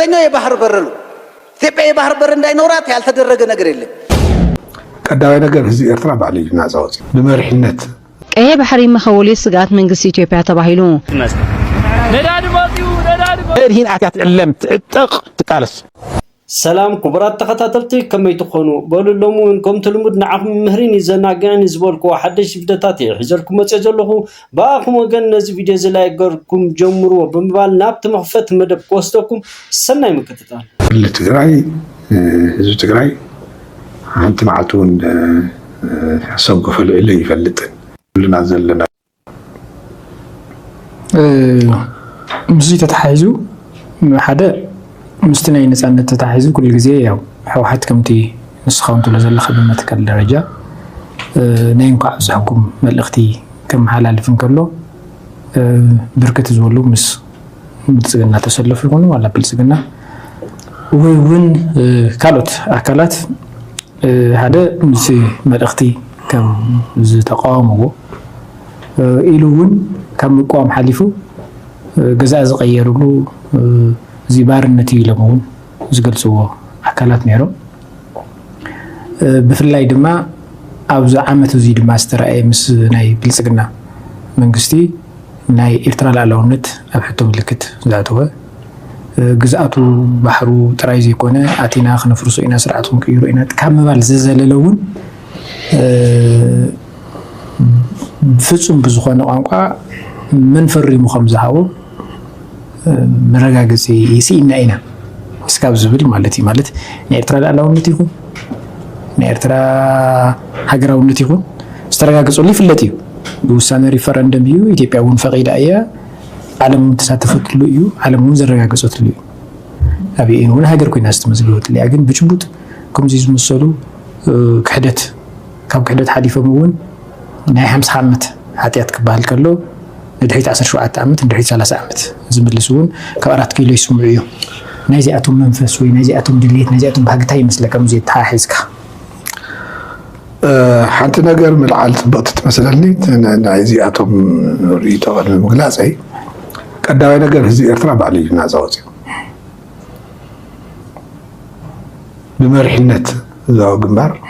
ሁለተኛው የባህር በር ነው። ኢትዮጵያ የባህር በር እንዳይኖራት ያልተደረገ ነገር የለም። ቀዳማይ ነገር ህዝቢ ኤርትራ ባዕሉ ናፃ ወፂ ብመሪሕነት ቀይ ባህሪ መኸወሊ ስጋት መንግስቲ ኢትዮጵያ ተባሂሉ ነዳድ ማጥዩ ነዳድ ይህን አትያት ዕለም ትዕጥቕ ትቃለስ ሰላም ክቡራት ተኸታተልቲ ከመይ ትኾኑ በሉሎሙ እንኩም ትልሙድ ንዓኹም ምህሪን ይዘናግዕን ዝበልኩ ሓደሽ ቪድዮታት ሒዘልኩም መፅእ ዘለኹ ብኣኹም ወገን ነዚ ቪድዮ ዝላይገርኩም ጀምሩ ብምባል ናብቲ መኽፈት መደብ ክወስደኩም ሰናይ ምክትታል ክልል ትግራይ ህዝቢ ትግራይ ሓንቲ መዓልቲ እውን ሕሳብ ክፈልዕሉ ይፈልጥን ኩልና ዘለና ምስዚ ተተሓሒዙ ሓደ مستناي نسألنا تتحيز كل جزء أو واحد كمتي نسخة وانتو لازال خدمة تكال درجة نينكو عاوز حكم مالختي كم حالة اللي فنكرلو بركة زولو مس بلسجنا تسلف يكونوا ولا بلسجنا وين كالوت أكلات هذا مس مالختي كم زتقامو إلوون كم قام حليفو جزاء غيروا زيبارنتي لمون زقلسوا أكلات نيرو بفلاي دما أوز عامة زيد ماستر أي مس ناي بلسقنا منقستي ناي إرترال علونت أبحثوا ملكت ذاته جزءاتو بحرو ترايزي كونه أتينا خنا فرصو إنا سرعتهم كيرو إنا كم بالزلزال لون بفصم بزخانة وانقا من فري مخمزة هاو مرجع يسينا إنا إسكاب زبل مالتي مالت نيرترا الألوانتي يكون نيرترا حجراونتي يكون استرجع قصولي في اللتيو بوسان ريفرندم يو يتبع ون فقيدة أيه علم تساتفت له يو علم زرجع قصوت له أبي إنه أنا هاجر كوي ناس تمزجوت اللي أجن بجبوت كم زيز مسلو كحدت كم كحدت حديث مون نايم سحمت حتى يتقبل كله ندحيت 10 شوعات عمت ندحيت 3 عمت زملسون كأرات كيلو يسمعيو نازي أتوم منفس وي نازي أتوم دليت نازي أتوم بحاجتاي مثل كم زي تحاحزك حتى نجار من العالم بقطت مثلا لي نازي أتوم ريتو المغلاس أي كداوي نجار هزي إرترا بعلي نازوتي بمرحنة ذو جمبار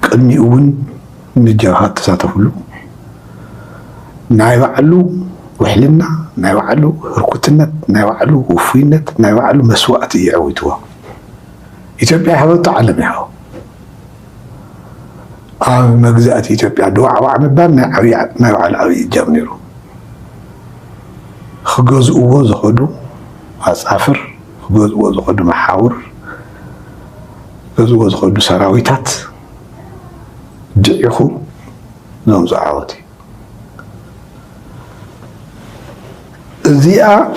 قدمي أون نجاهات تساتفلو ناي وعلو وحلنا ناي وعلو ركوتنت ناي وعلو وفينت ناي وعلو مسواتي يعويتوا إثيوبيا حاولت تعلم ياهو مجزأة إثيوبيا دواء وعمل بان ناي وعلو عوي جامنيرو خجوز أوز خدو أسافر خجوز أوز خدو محاور خجوز أوز خدو سراويتات جيخو نوم زعوتي زيا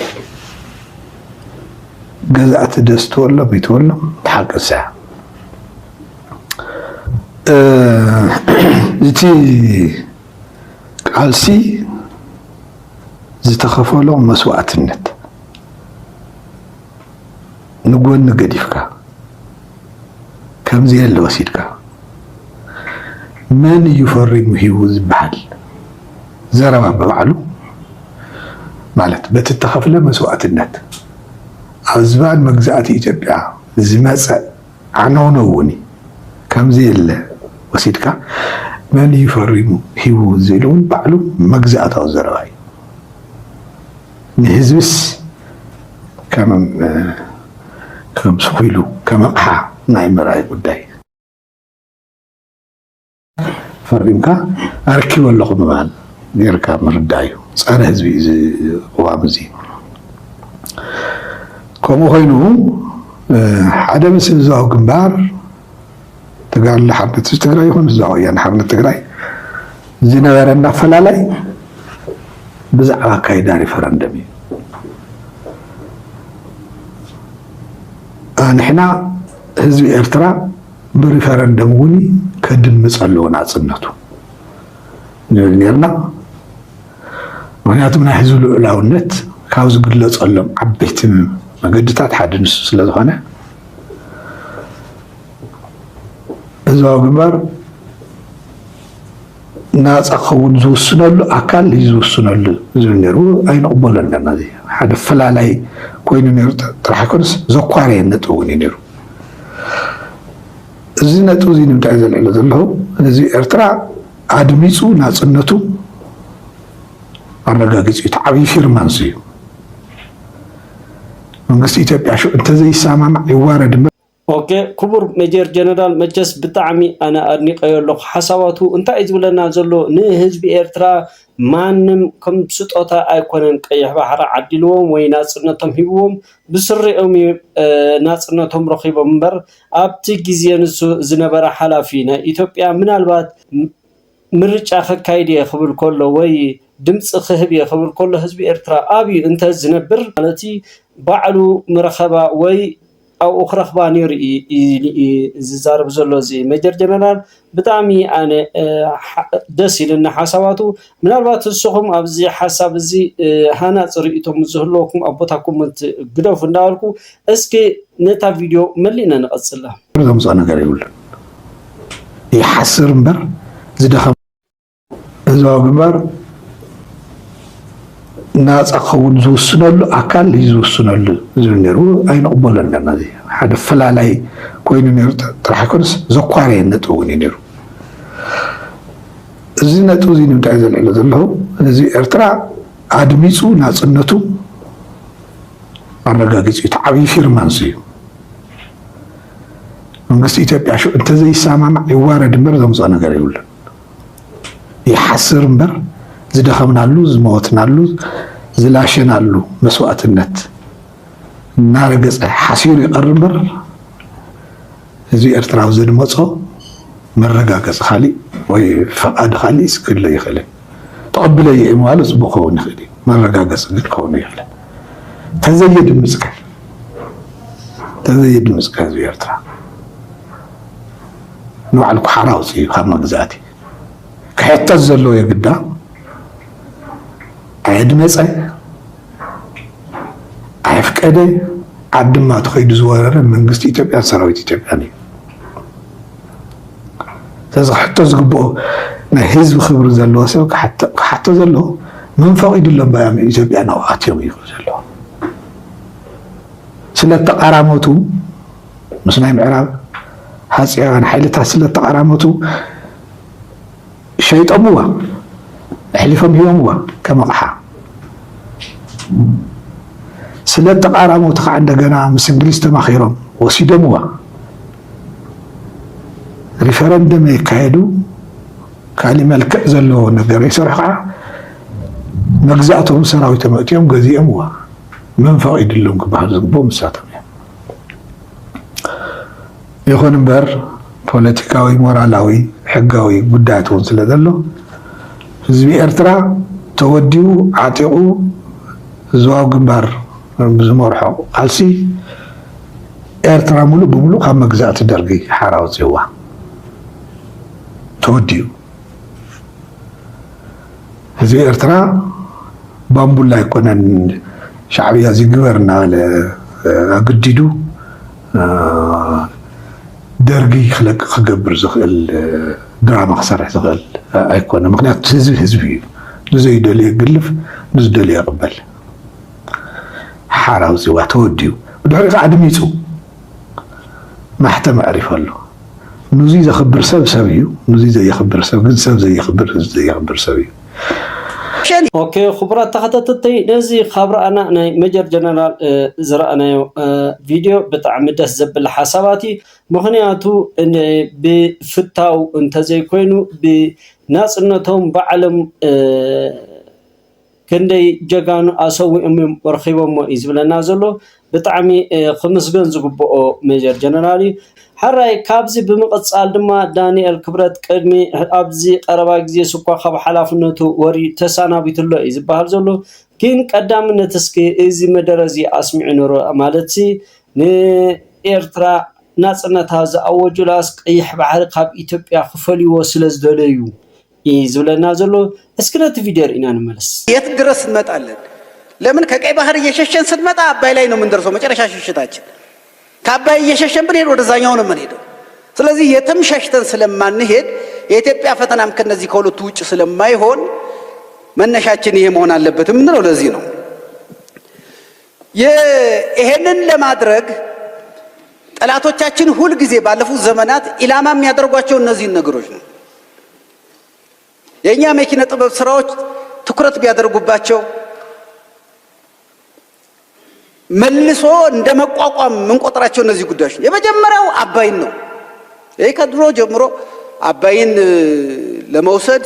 جزأت دستور ولا بيتولم تحقق ساعة زتي قالسي زتخفوا لهم مسوعة النت نقول نقديفك كم زي اللي وسيدك من يفرق مهيوز بحال زرما ببعلو مالت بتتخفله مسوعة النت أزبان مجزأة إثيوبيا زماسة عنونوني كم زي وسيدك من يفرمو هيو زيلون بعلو مجزأة الزرواي نهزبس كم سخيلو كم أقحى نايم رأي قداي فرمك أركي ولا خدمان يركب مردايو صار هزبي قوام زي كم هينو حدا مثل زاو جنبار تقال لحرب تستقرأ يكون زاو يعني حرب تقرأ زين غيرنا فلالي بزعوا كايداري فرندمي نحنا هزبي إرترا بريفرندم وني كدم مسألون عصنته نيرنا ምክንያቱም ናይ ህዝቢ ልዑላውነት ካብ ዝግለፀሎም ዓበይቲ መገድታት ሓደ ንሱ ስለዝኾነ ህዝባዊ ግንባር ናፃ ክኸውን ዝውስነሉ ኣካል ዝውስነሉ ዝብል ነይሩ ኣይንቕበሎን ነና እዚ ሓደ ፈላላይ ኮይኑ ነይሩ ጥራሕ ኮንስ ዘኳርየ ነጥብ እውን ነይሩ እዚ ነጥብ እዚ ንምንታይ ዘልዕሎ ዘለኹ እዚ ኤርትራ ኣድሚፁ ናፅነቱ ኣረጋጊፁ እቲ ዓብዪ ፊርማንስ እዩ መንግስቲ ኢትዮጵያ እንተዘይሰማማዕ ይዋረድ ኦኬ ክቡር ሜጀር ጀነራል መቸስ ብጣዕሚ ኣነ ኣድኒቀዮ ኣለኹ ሓሳባቱ እንታይ እዩ ዝብለና ዘሎ ንህዝቢ ኤርትራ ማንም ከም ስጦታ ኣይኮነን ቀይሕ ባሕሪ ዓዲልዎም ወይ ናፅነቶም ሂብዎም ብስሪኦም ናፅነቶም ረኺቦም እምበር ኣብቲ ግዜ ንሱ ዝነበረ ሓላፊ ናይ ኢትዮጵያ ምናልባት ምርጫ ከካይድ እየ ክብል ከሎ ወይ ድምፂ ክህብ እየ ክብል ከሎ ህዝቢ ኤርትራ ኣብዩ እንተዝነብር ማለት ባዕሉ ምረኸባ ወይ أو أخرى خبانير زارب زلوزي مجر جنرال بتعمي أنا دسي لنا حساباته من الوقت السخم أبزي حساب زي هنا طريقتهم زهلوكم أبوتاكم قدوا في الناركم اسكي نتا فيديو ملينا نقص الله رمز أنا قال يقول يحسر مبر زدخم زواج مبر ناس أخون زوسنالو أكل يزوسنالو زنيرو أين قبلنا نادي هذا فلالي كوين نيرو ترى كونس زقارين نتوغني نيرو زين توزين متعز العلة له زي إرترا أدميسو ناس النتو الرجاجيس يتعبي فيرمانسيو منقص إثيوبيا شو أنت زي سامع يوارد مرة مزانا قال يقول يحسر مبر زي دخلنا اللوز موتنا اللوز زي لاشنا اللو مسوات النت نارجس حسير يقرب مر زي ارتراو زي المصو مرجاجس خالي وفقد خالي سكل يخلي تقبل أي إموال سبقون خالي مرجاجس قد كون يخلي تزيد المسكر تزيد المسكر زي ارترا نوع الكحراوسي خامك ذاتي كحتى الزلو يقدام عيد مسأ عيف كده عد ما تخيد زوارة من قصة إثيوبيا سراويت إثيوبياني تزح حتى زقبو نهز بخبر زلو سوك حتى زلو من فوق يدلهم بيام إثيوبيا نوعات يوم يخرج زلو سلة تقاراموتو مسنايم عراب حاسي عن حيلتها سلة تقاراموتو شيء أبوها حلفهم يوموا كما قحا سلة تقارموا تقع عندنا مسنجليس تماخيرهم وسيدموا ريفرندم يكايدو كلمة الكأز اللي هو نقدر يسرحها مجزأتهم سراوي تمأتيهم قزيئموا من فائد لهم كبحر زقبهم ساتهم يخون مبر بوليتيكاوي مورالاوي حقاوي قداتهم سلدلو ህዝቢ ኤርትራ ተወዲኡ ዓጢቑ ዝዋው ግንባር ብዝመርሖ ቃልሲ ኤርትራ ሙሉእ ብምሉእ ካብ መግዛእቲ ደርጊ ሓራ ወፂዋ ተወዲኡ ህዝቢ ኤርትራ ባምቡላ ኣይኮነን ሻዕብያ ዝግበር እናበለ ኣገዲዱ ደርጊ ክገብር ዝኽእል دراما خسر احتغال ايكون مقنعت هزبي نزي دولي يقلف نزي دولي يقبل حاراوزي واتوديو ودحري قاعد ميتو ما حتى ما اعرف له نزي زي خبر سبيو نزي زي يخبر سب زي يخبر سبيو اوكي خبرات تخططتي نزي خبر انا ميجر جنرال زرأنا فيديو بتاع دس زبل حساباتي مخنياتو ان بفتاو انت زي كوينو بناصنتهم بعلم كندي جغانو اسوي امم ورخيبهم يزبلنا زلو بتعمي خمس جنزغبو ميجر جنرالي حراي كابزي بمقصال دما دانيال كبرت قدمي ابزي قربا غزي سوكو خب حلافنتو وري تسانابيتلو يزبال زلو كين قدامنت اسكي ازي مدرزي اسمع نورو مالتي ن ኤርትራ ናጽነታ ዘአወጁላስ ቀይሕ ባሕሪ ካብ ኢትዮጵያ ክፈልይዎ ስለዝደለዩ ይዝብለና ዘሎ እስክነት ቪዲዮ ኢና እንመለስ የት ድረስ እንመጣለን ለምን ከቀይ ባህር እየሸሸን ስንመጣ አባይ ላይ ነው የምንደርሰው መጨረሻ ሽሽታችን ከአባይ እየሸሸን ብንሄድ ወደዛኛው ነው የምንሄደው ስለዚህ የትም ሸሽተን ስለማንሄድ የኢትዮጵያ ፈተናም ከነዚህ ከሁለቱ ውጭ ስለማይሆን መነሻችን ይሄ መሆን አለበት ምንለው ለዚህ ነው ይሄንን ለማድረግ ጠላቶቻችን ሁል ጊዜ ባለፉት ዘመናት ኢላማ የሚያደርጓቸው እነዚህን ነገሮች ነው። የኛ መኪና ጥበብ ስራዎች ትኩረት ቢያደርጉባቸው መልሶ እንደመቋቋም ምንቆጥራቸው እነዚህ ጉዳዮች የመጀመሪያው አባይን ነው። ይሄ ከድሮ ጀምሮ አባይን ለመውሰድ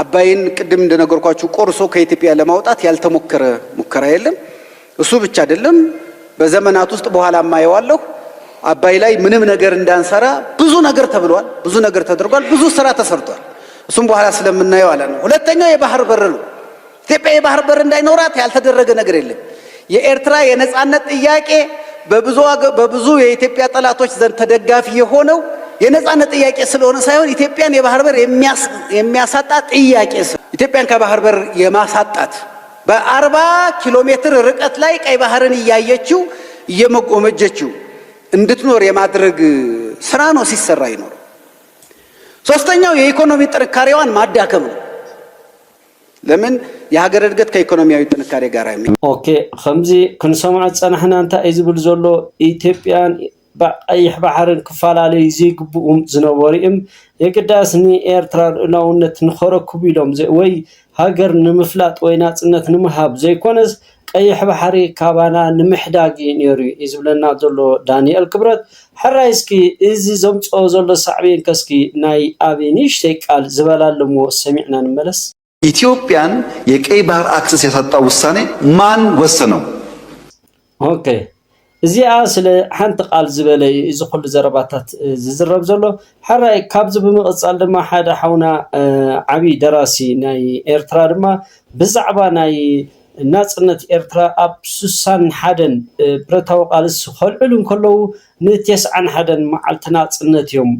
አባይን ቅድም እንደነገርኳችሁ ቆርሶ ከኢትዮጵያ ለማውጣት ያልተሞከረ ሙከራ የለም። እሱ ብቻ አይደለም፣ በዘመናት ውስጥ በኋላ ማየዋለሁ አባይ ላይ ምንም ነገር እንዳንሰራ ብዙ ነገር ተብሏል፣ ብዙ ነገር ተደርጓል፣ ብዙ ስራ ተሰርቷል። እሱም በኋላ ስለምናየው አለ ነው። ሁለተኛው የባህር በር ነው። ኢትዮጵያ የባህር በር እንዳይኖራት ያልተደረገ ነገር የለም። የኤርትራ የነጻነት ጥያቄ በብዙ የኢትዮጵያ ጠላቶች ዘንድ ተደጋፊ የሆነው የነጻነት ጥያቄ ስለሆነ ሳይሆን ኢትዮጵያን የባህር በር የሚያሳጣ ጥያቄ ኢትዮጵያን ከባህር በር የማሳጣት በ40 ኪሎ ሜትር ርቀት ላይ ቀይ ባህርን እያየችው እየመጎመጀችው እንድትኖር የማድረግ ስራ ነው ሲሰራ ይኖር። ሶስተኛው የኢኮኖሚ ጥንካሬዋን ማዳከም ነው። ለምን የሀገር እድገት ከኢኮኖሚያዊ ጥንካሬ ጋር ኦኬ ከምዚ ክንሰምዖ ፀናሕና እንታይ እዩ ዝብል ዘሎ ኢትዮጵያን ቀይሕ ባሕርን ክፈላለዩ ዘይግብኦም ዝነበሩ እዮም የግዳስ ንኤርትራ ልኡላውነት ንኸረክቡ ኢሎም ወይ ሃገር ንምፍላጥ ወይ ናፅነት ንምሃብ ዘይኮነስ ቀይሕ ባሕሪ ካባና ንምሕዳግ ነይሩ እዩ ዝብለና ዘሎ ዳንኤል ክብረት። ሕራይ እስኪ እዚ ዘምፅኦ ዘሎ ሳዕቤን ከስኪ ናይ ኣበይ ንእሽተይ ቃል ዝበላለሞ ሰሚዕና ንመለስ። ኢትዮጵያን የቀይ ባህር አክሰስ ያሳጣው ውሳኔ ማን ወሰነው? ኦኬ እዚኣ ስለ ሓንቲ ቃል ዝበለ እዚ ኩሉ ዘረባታት ዝዝረብ ዘሎ ሕራይ ካብዚ ብምቕፃል ድማ ሓደ ሓውና ዓብይ ደራሲ ናይ ኤርትራ ድማ ብዛዕባ ናይ ናፅነት ኤርትራ ኣብ 61 ብረታዊ ቃልሲ ከልዕሉ ከለዉ ን91 መዓልቲ ናፅነት እዮም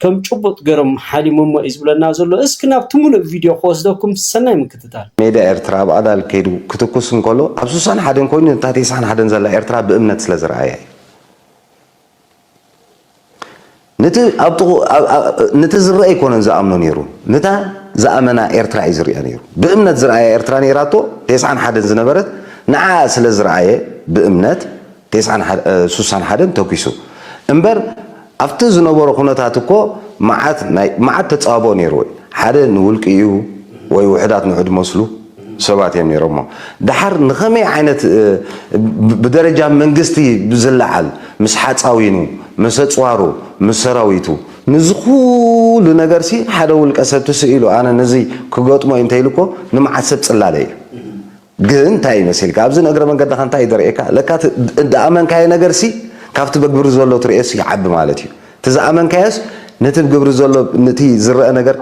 ከም ጭቡጥ ገሮም ሓሊሞሞ እዩ ዝብለና ዘሎ። እስኪ ናብቲ ሙሉእ ቪድዮ ክወስደኩም ሰናይ ምክትታል። ሜዳ ኤርትራ ብኣዳል ከይዱ ክትኩስ እንከሎ ኣብ 61 ኮይኑ እታ 91 ዘላ ኤርትራ ብእምነት ስለ ዝረኣያ ነቲ ዝረአ ይኮነን ዝኣምኖ ነይሩ ነታ ዝኣመና ኤርትራ እዩ ዝርአ ነይሩ። ብእምነት ዝረኣያ ኤርትራ ነይራቶ 91 ዝነበረት ንዓ ስለ ዝረኣየ ብእምነት 61 ተኪሱ እምበር ኣብቲ ዝነበሮ ኩነታት እኮ መዓት ተፃቦ ነይሩ። ሓደ ንውልቂ እዩ ወይ ውሕዳት ንዑድ መስሉ ሰባት እዮም ነይሮሞ። ድሓር ንኸመይ ዓይነት ብደረጃ መንግስቲ ብዝለዓል ምስ ሓፃዊኑ ምስ ኣፅዋሩ ምስ ሰራዊቱ ንዝኩሉ ነገር ሲ ሓደ ውልቀ ሰብ ትስኢሉ ኣነ ነዚ ክገጥሞ እንተኢሉ እኮ ንመዓት ሰብ ፅላለ እዩ። ግን እንታይ ይመስልካ ኣብዚ ነገረ መንገድኻ እንታይ ይደርኤካ ለካ እዳኣመንካዮ ነገር ሲ ካብቲ በግብሪ ዘሎ ትርኤስ ይዓቢ ማለት እዩ። ተዛኣመንካዮስ ነቲ ግብሪ ዘሎ ነቲ ዝረአ ነገር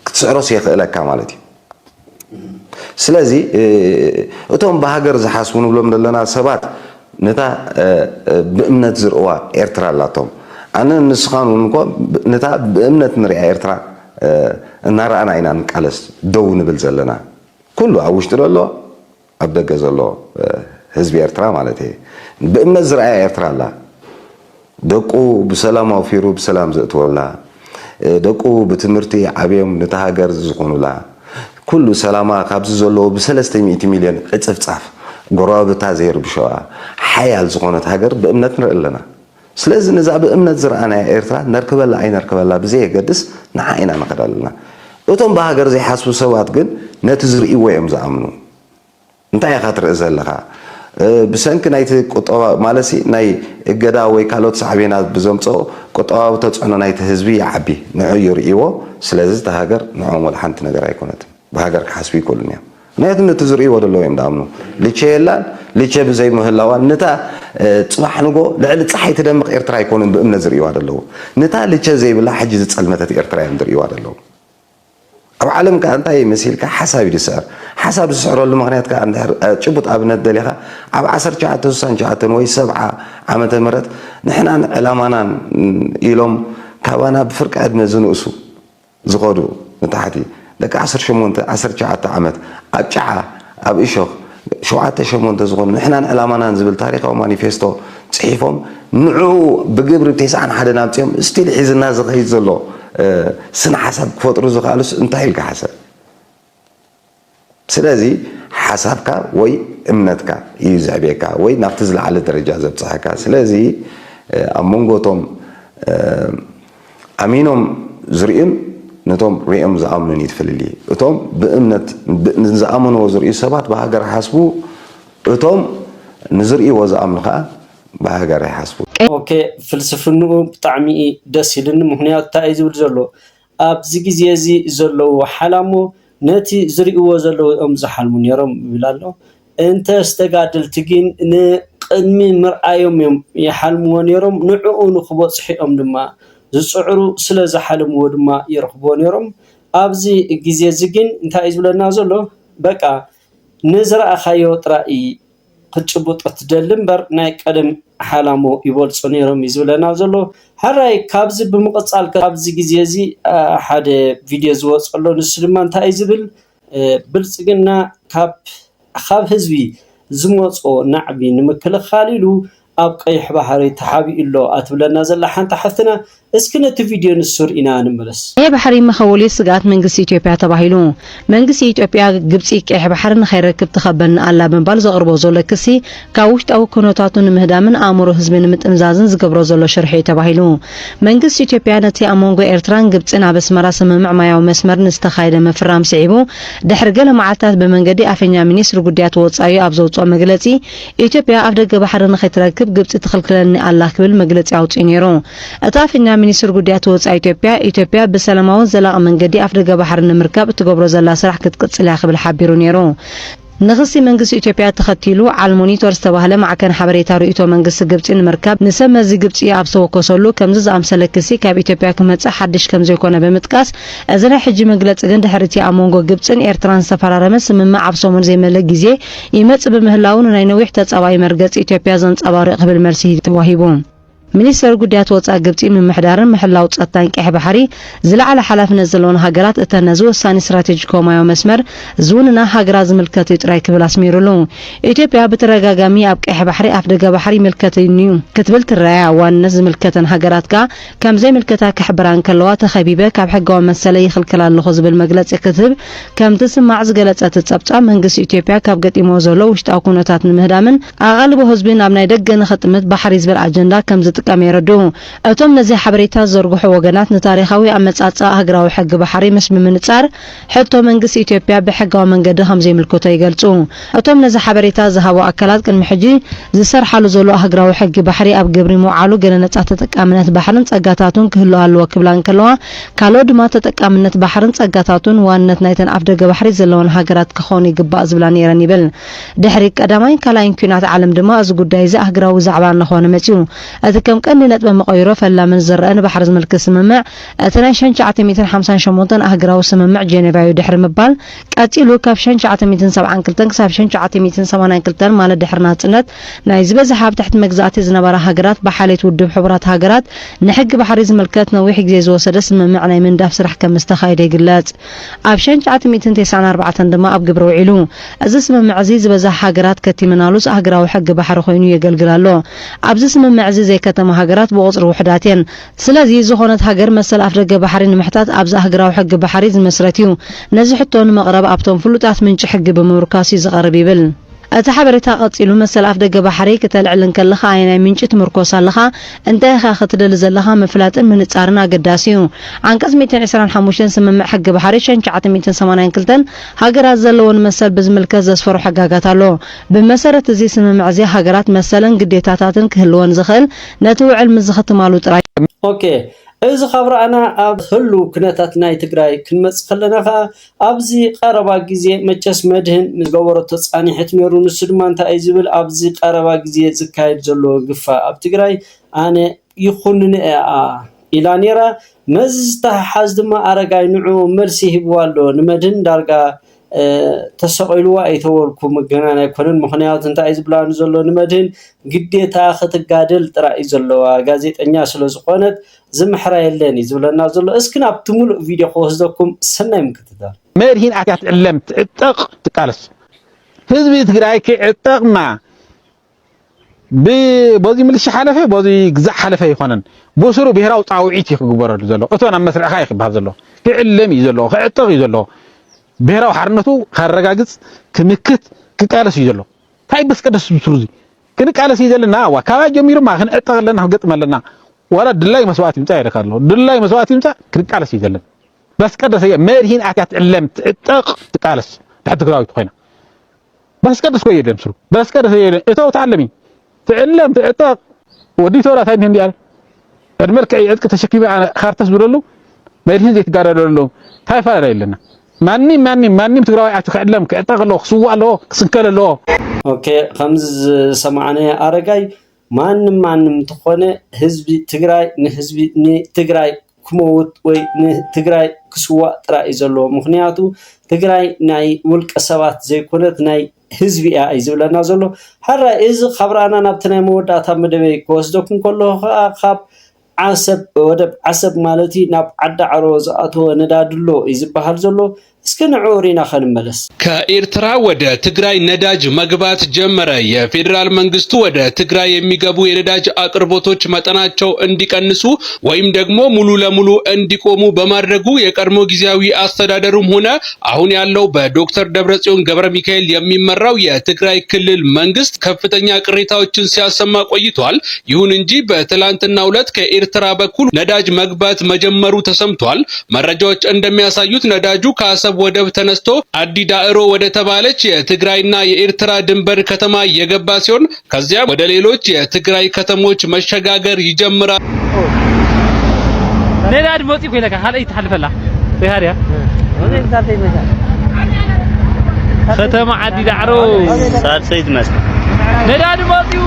ክትስዕሮስ ይኽእለካ ማለት እዩ። ስለዚ እቶም ብሃገር ዝሓስቡ ንብሎም ዘለና ሰባት ነታ ብእምነት ዝርእዋ ኤርትራ ኣላቶም። ኣነ ንስኻን እንኳ ነታ ብእምነት ንሪኣ ኤርትራ እናረኣና ኢና ንቃለስ ደው ንብል ዘለና ኩሉ ኣብ ውሽጢ ዘሎ ኣብ ደገ ዘሎ ህዝቢ ኤርትራ ማለት እዩ። ብእምነት ዝረኣያ ኤርትራ ኣላ ደቁ ብሰላም ኣውፊሩ ብሰላም ዘእትወላ ደቁ ብትምህርቲ ዓብዮም ነታ ሃገር ዝኾኑላ ኩሉ ሰላማ ካብዚ ዘለዎ ብ300 ሚልዮን ቅፅፍፃፍ ጎረባብታ ዘይርብሸዋ ሓያል ዝኾነት ሃገር ብእምነት ንርኢ ኣለና። ስለዚ ነዛ ብእምነት ዝረኣናያ ኤርትራ ነርክበላ ኣይነርክበላ ብዘየገድስ ንዓ ኢና ንኸድ ኣለና። እቶም ብሃገር ዘይሓስቡ ሰባት ግን ነቲ ዝርእይዎ እዮም ዝኣምኑ። እንታይ ኢኻ ትርኢ ዘለኻ ብሰንኪ ናይቲ ቁጠባ ማለሲ ናይ እገዳ ወይ ካልኦት ሳዕቤናት ብዘምፅኦ ቁጠባዊ ተፅዕኖ ናይቲ ህዝቢ ይዓቢ ንዑ ይርእይዎ። ስለዚ እቲ ሃገር ንዖም ወላ ሓንቲ ነገር ኣይኮነትን ብሃገር ክሓስቡ ይክእሉን እዮም። ምክንያቱ ነቲ ዝርእይዎ ደለዎ እዮም ዳኣምኑ ልቸ የላን ልቸ ብዘይ ምህላዋን ነታ ፅባሕ ንጎ ልዕሊ ፀሓይ ትደምቕ ኤርትራ ኣይኮኑን ብእምነት ዝርእይዋ ደለዎ። ነታ ልቸ ዘይብላ ሕጂ ዝፀልመተት ኤርትራ እዮም ዝርእይዋ ደለዎ። ኣብ ዓለም ከዓ እንታይ መሲልካ ሓሳብ ይድስዕር ሓሳብ ዝስዕረሉ ምክንያት ከዓ ጭቡጥ ኣብነት ደሊኻ ኣብ 1969 ወይ 70 ዓመተ ምህረት ንሕናን ዕላማናን ኢሎም ካባና ብፍርቂ ዕድመ ዝንእሱ ዝኸዱ ንታሕቲ ደቂ 19 ዓመት ኣብ ጫዓ ኣብ እሾኽ 7-8 ዝኾኑ ንሕናን ዕላማናን ዝብል ታሪካዊ ማኒፌስቶ ፅሒፎም ንዑ ብግብሪ 91 ኣምፅኦም ስቲል ሒዝና ዝኸይድ ዘሎ ስነ ሓሳብ ክፈጥሩ ዝኽኣሉስ እንታይ ኢልካ ሓሰብ ስለዚህ ሓሳብካ ወይ እምነትካ እዩ ዝዕብየካ ወይ ናብቲ ዝለዓለ ደረጃ ዘብፅሐካ ስለዚህ ኣብ መንጎቶም ኣሚኖም ዝርእዩን ነቶም ሪኦም ዝኣምኑን ይትፈልል እቶም ብእምነት ዝኣምንዎ ዝርእዩ ሰባት ብሃገር ሓስቡ እቶም ንዝርእይዎ ዝኣምኑ ከዓ ብሃገር ይሓስቡ ኦኬ ፍልስፍንኡ ብጣዕሚ ደስ ይልኒ ምክንያቱ እንታይ ዝብል ዘሎ ኣብዚ ግዜ እዚ ዘለው ሓላሞ ነቲ ዝርእይዎ ዘለው እዮም ዝሓልሙ ነይሮም ይብል ኣሎ እንተ ዝተጋደልቲ ግን ንቅድሚ ምርኣዮም እዮም ይሓልምዎ ነይሮም ንዕኡ ንክበፅሑ ድማ ዝፅዕሩ ስለ ዝሓልምዎ ድማ ይረኽብዎ ነይሮም ኣብዚ ግዜ እዚ ግን እንታይ ዝብለና ዘሎ በቃ ንዝረኣኻዮ ጥራይ ክትጭብጦ ትደሊ እምበር ናይ ቀደም ሓላሞ ይበልፁ ነይሮም ይዝብለና ዘሎ ሓራይ ካብዚ ብምቕፃል ካብዚ ግዜ እዚ ሓደ ቪድዮ ዝወፅሎ ንሱ ድማ እንታይ ዝብል ብልፅግና ካብ ህዝቢ ዝመፆ ናዕቢ ንምክልኻል ኢሉ ኣብ ቀይሕ ባሕሪ ተሓቢኡሎ ኣትብለና ዘላ ሓንቲ ሓፍትና እስኪ ነቲ ቪድዮ ንሱር ኢና ንመለስ ቀይሕ ባሕሪ መኸወሊ ስጋት መንግስቲ ኢትዮጵያ ተባሂሉ መንግስቲ ኢትዮጵያ ግብፂ ቀይሕ ባሕሪ ንኸይረክብ ትኸበልና ኣላ ብምባል ዘቕርቦ ዘሎ ክሲ ካብ ውሽጣዊ ኩነታቱ ንምህዳምን ኣእምሮ ህዝቢ ንምጥምዛዝን ዝገብሮ ዘሎ ሽርሒ ተባሂሉ መንግስቲ ኢትዮጵያ ነቲ ኣብ መንጎ ኤርትራን ግብፅን ኣብ ኣስመራ ስምምዕ ማያዊ መስመር ንዝተኻየደ ምፍራም ስዒቡ ድሕሪ ገለ መዓልታት ብመንገዲ ኣፈኛ ሚኒስትሪ ጉዳያት ወፃኢ ኣብ ዘውፅኦ መግለፂ ኢትዮጵያ ኣብ ደገ ባሕሪ ንኸይትረክብ ግብፂ ትኽልክለኒ ኣላ ክብል መግለፂ ኣውፅኡ ነይሩ እታ ኣፈኛ ሚኒስትሪ ጉዳያት ወፃኢ ኢትዮጵያ ብሰላማውን ዘላቕ መንገዲ ኣፍ ደገ ባሕሪ ንምርካብ እትገብሮ ዘላ ስራሕ ክትቅፅል ክብል ሓቢሩ ነይሩ ንኽሲ መንግስቲ ኢትዮጵያ ተኸቲሉ ዓል ሞኒተር ዝተባህለ ማዕከን ሓበሬታ ርእይቶ መንግስቲ ግብፂ ንምርካብ ንሰብ መዚ ግብፂ ኣብ ዝተወከሰሉ ከምዚ ዝኣምሰለ ክሲ ካብ ኢትዮጵያ ክመፅእ ሓድሽ ከም ዘይኮነ ብምጥቃስ እዚ ናይ ሕጂ መግለፂ ግን ድሕርቲ ኣብ መንጎ ግብፅን ኤርትራን ዝተፈራረመ ስምምዕ ኣብ ሰሙን ዘይመለ ግዜ ይመፅእ ብምህላው ናይ ነዊሕ ተፀባይ መርገፂ ኢትዮጵያ ዘንፀባርቕ ክብል መልሲ ተዋሂቡ ሚኒስትር ጉዳያት ወፃኢ ግብፂ ምምሕዳርን ምሕላው ጸጥታን ቀይሕ ባሕሪ ዝለዓለ ሓላፍነት ዘለዎን ሃገራት እተነዚ ወሳኒ ስትራቴጂካዊ ማያዊ መስመር ዝውንና ሃገራት ዝምልከት ጥራይ ክብል ኣስሚሩሉ ኢትዮጵያ በተረጋጋሚ ኣብ ቀይሕ ባሕሪ ኣፍ ደገ ባሕሪ ምልከተኒ ክትብል ትረኣያ ዋንነት ዝምልከተን ሃገራት ከም ዘይምልከታ ክሕብራን ከለዋ ተኸቢበ ካብ ሕጋዊ መሰለ ይኽልከል ኣለኹ ዝብል መግለፂ ክትብ ከም ትስማዕ ዝገለጸት ጸብጻብ መንግስቲ ኢትዮጵያ ካብ ገጢሞ ዘሎ ውሽጣዊ ኩነታት ንምህዳምን ኣቓልቦ ህዝቢ ናብ ናይ ደገ ንኽጥምት ባሕሪ ዝብል ኣጀንዳ ከም ዝጥቀም ይረዱ እቶም ነዚ ሓበሬታ ዘርግሑ ወገናት ንታሪኻዊ ኣመጻጽኣ ሃገራዊ ሕጊ ባሕሪ ምስ ብምንጻር ሕቶ መንግስቲ ኢትዮጵያ ብሕጋዊ መንገዲ ከም ዘይምልከቶ ይገልጹ እቶም ነዚ ሓበሬታ ዝሃቡ ኣካላት ቅድሚ ሕጂ ዝሰርሓሉ ዘሎ ሃገራዊ ሕጊ ባሕሪ ኣብ ግብሪ ምውዓሉ ገለ ነጻ ተጠቃምነት ባሕርን ጸጋታቱን ክህሉ ኣለዎ ክብላን ከለዋ ካልኦት ድማ ተጠቃምነት ባሕርን ጸጋታቱን ዋንነት ናይተን ኣፍ ደገ ባሕሪ ዘለዎን ሃገራት ክኾኑ ይግባእ ዝብላ ነይረን ይብል ድሕሪ ቀዳማይን ካልኣይን ኩናት ዓለም ድማ እዚ ጉዳይ እዚ ሃገራዊ ዛዕባ ንኾነ መጺኡ እቲ ከም ቀንዲ ነጥቢ መቐይሮ ፈላምን ዝረአን ባሕሪ ዝምልክት ስምምዕ እቲ ናይ 1958 ሃገራዊ ስምምዕ ጀኔቫዊ ድሕሪ ምባል ቀፂሉ ካብ 1972 ክሳብ 1982 ማለት ድሕሪ ናጽነት ናይ ዝበዝሐ ኣብ ትሕቲ መግዛእቲ ዝነበራ ሃገራት ብሓሌት ውድብ ሕቡራት ሃገራት ንሕጊ ባሕሪ ዝምልከት ነዊሕ ግዜ ዝወሰደ ስምምዕ ናይ ምንዳፍ ስራሕ ከም ዝተኻየደ ይግለጽ ኣብ 1994 ድማ ኣብ ግብሪ ውዒሉ እዚ ስምምዕ እዚ ዝበዝሐ ሃገራት ከቲመናሉስ ሃገራዊ ሕጊ ባሕሪ ኮይኑ የገልግል ኣሎ ኣብዚ ስምምዕ እዚ ዘይከተማ ሃገራት ብቁፅሪ ውሕዳት እየን ስለዚ ዝኾነት ሃገር መሰል ኣፍ ደገ ባሕሪ ንምሕታት ኣብዚ ሃገራዊ ሕጊ ባሕሪ ዝመስረት እዩ ነዚ ሕቶ ንመቕረብ ኣብቶም ፍሉጣት ምንጪ ሕጊ ብምርካስ ዝቐርብ ይብል እቲ ሓበሬታ ቀፂሉ መሰል ኣፍ ደገ ባሕሪ ክትልዕልን ከለኻ ኣየናይ ምንጪ ትምርኮስ ኣለኻ እንታይ ኢኻ ክትደሊ ዘለኻ ምፍላጥን ምንጻርን ኣገዳሲ እዩ አንቀጽ 125 ስምምዕ ሕጊ ባሕሪ 1982 ሃገራት ዘለዎን መሰል ብዝምልከት ዘስፈሩ ሕግጋት ኣሎ ብመሰረት እዚ ስምምዕ እዚ ሃገራት መሰልን ግዴታታትን ክህልወን ዝኽእል ነቲ ውዕል ምዝኽትማሉ ጥራይ ኦኬ እዚ ኸብራና ኣብ ህሉ ኩነታት ናይ ትግራይ ክንመጽ ከለና ኣብዚ ቀረባ ግዜ መቸስ መድህን ዝገበሮ ተጻኒሕት ነይሩ ንሱ ድማ እንታይ ዝብል ኣብዚ ቀረባ ግዜ ዝካየድ ዘሎ ግፋ ኣብ ትግራይ ኣነ ይኹንኒ ኢላ ነይራ መዝተሓዝ ድማ ኣረጋይ ንዑ መልሲ ሂብዋ ኣሎ ንመድህን ዳርጋ ተሰቂልዋ ኣይተወልኩ መገናን ኣይኮነን ምክንያቱ እንታይ ዝብላን ዘሎ ንመድህን ግዴታ ክትጋደል ጥራይ ዘለዋ ጋዜጠኛ ስለ ዝኾነት ዝምሕራ የለን ዝብለና ዘሎ እስኪ ናብቲ ሙሉእ ቪድዮ ክወስደኩም ሰናይ ምክትታል መድህን ኣትያት ዕለም ትዕጠቕ ትቃለስ ህዝቢ ትግራይ ክዕጠቕና በዚ ምልሽ ሓለፈ በዚ ግዛዕ ሓለፈ ይኾነን በስሩ ብሄራዊ ጣውዒት ይክግበረሉ ዘሎ እቶን ኣብ መስርዕኻ ይክባል ዘሎ ክዕለም እዩ ዘሎ ክዕጠቕ እዩ ዘሎ ብሔራዊ ሓርነቱ ካረጋግጽ ክምክት ክቃለስ እዩ ዘሎ ታይ በስቀደስ ብስሩዚ ክንቃለስ እዩ ዘለና ወካባ ጀሚሩማ ክንዕጠቅለና ገጥመለና ወላ ድላይ መስዋዕት ይምጻ ይረካሎ ድላይ መስዋዕት ይምጻ ክንቃለስ እዩ ዘለና በስቀደስ መርሂን አትያት ዕለም ትዕጠቅ ትቃለስ تحت كراوي خوينا بس كده سويه دمسرو بس كده سويه اتو تعلمي تعلم تعطاق ودي تورا ثاني هندي قال الملك يعدك تشكي على خارتس بيقولوا ما يرهن زي تقارر له هاي فارق لنا ماني تقراوي اتعلم كعطاق له سوا له سنكل له اوكي خمس سمعنا ارغاي ማንም ተኾነ ህዝቢ ትግራይ ንህዝቢ ንትግራይ ክመውት ወይ ንትግራይ ክስዋዕ ጥራይ ዘሎ ምክንያቱ ትግራይ ናይ ውልቀ ሰባት ዘይኮነት ናይ ህዝቢ እዩ ዝብለና ዘሎ ሓራ እዚ خبራና ናብቲ ናይ መወዳእታ መደበይ ክወስደኩም ከሎ ካብ ወደብ ዓሰብ ማለቲ ናብ ዓዳ ዓሮ ዝኣተወ ነዳድሎ ይዝበሃል ዘሎ እስከ ንዑሪና ኸንመለስ ከኤርትራ ወደ ትግራይ ነዳጅ መግባት ጀመረ የፌደራል መንግስቱ ወደ ትግራይ የሚገቡ የነዳጅ አቅርቦቶች መጠናቸው እንዲቀንሱ ወይም ደግሞ ሙሉ ለሙሉ እንዲቆሙ በማድረጉ የቀድሞ ጊዜያዊ አስተዳደሩም ሆነ አሁን ያለው በዶክተር ደብረጽዮን ገብረ ሚካኤል የሚመራው የትግራይ ክልል መንግስት ከፍተኛ ቅሬታዎችን ሲያሰማ ቆይቷል ይሁን እንጂ በትላንትናው ዕለት ከኤርትራ በኩል ነዳጅ መግባት መጀመሩ ተሰምቷል መረጃዎች እንደሚያሳዩት ነዳጁ ከአሰብ ወደብ ተነስቶ አዲ ዳዕሮ ወደ ተባለች የትግራይና የኤርትራ ድንበር ከተማ የገባ ሲሆን ከዚያ ወደ ሌሎች የትግራይ ከተሞች መሸጋገር ይጀምራል ነዳጅ ሞቲ ኮይለካ ሀለይ ተሐልፈላ በሃሪያ ከተማ አዲ ዳዕሮ ሳልሰይት መስለ ነዳጅ ሞቲው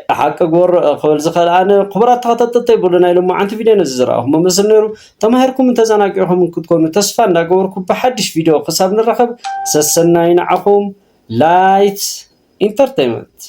كحق جور قبل زخل أنا خبرات تخطط يقولون إلهم عن فيديو نزرعهم مثلاً تمهركم من تزانقهم من كتكون تسفن دعوركم بحدش فيديو قصابنا الرقم سسناين عقوم لايت انترتينمنت